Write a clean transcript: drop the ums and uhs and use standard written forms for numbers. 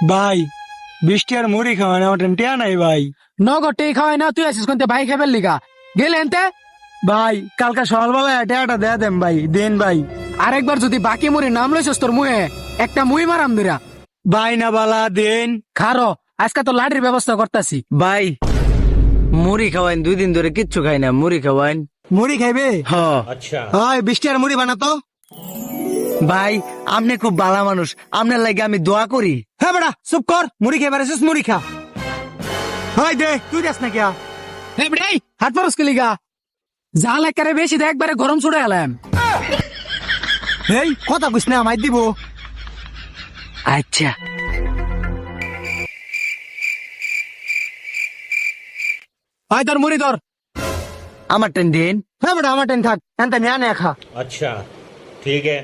ভাই বৃষ্টি আর মুড়ি খাওয়া না ওটা টিয়া নাই ভাই। নগদ টেই খাওয়াই না, তুই আসিস কোনতে ভাই খাবার লিগা গেলে এনতে। ভাই কালকে সকালবেলা টিয়াটা দেয়া দেন ভাই, দেন ভাই। আরেকবার যদি বাকি মুড়ি নাম লইছস তোর মুহে একটা মুই মারাম দিরা। ভাই না বালা দেন। খারো আজকে তো লাঠির ব্যবস্থা করতাছি। ভাই মুড়ি খাওয়াইন, 2 দিন ধরে কিচ্ছু খাই না, মুড়ি খাওয়াইন। মুড়ি খাইবে? হ হয় বৃষ্টি আর মুড়ি বানাতো। ভাই আপনি খুব ভালো মানুষ, আপনার লাগে আমি দোয়া করি। হ্যাঁ বেটা চুপ কর, মুড়ি খাইবার এসেছিস মুড়ি খা। হয় দে, তুই যাস না কিয়া? হে বেটাই হাত পারস কি লিগা? জাল একবারে বেশি দে, একবারে গরম ছুড়ে এলাম। এই কথা কইস না, আমায় দিব। আচ্ছা হয় তোর মুড়ি ধর। আমার টেন দিন। হ্যাঁ বেটা আমার টেন থাক, এনতে নিয়া নে খা। अच्छा ठीक है।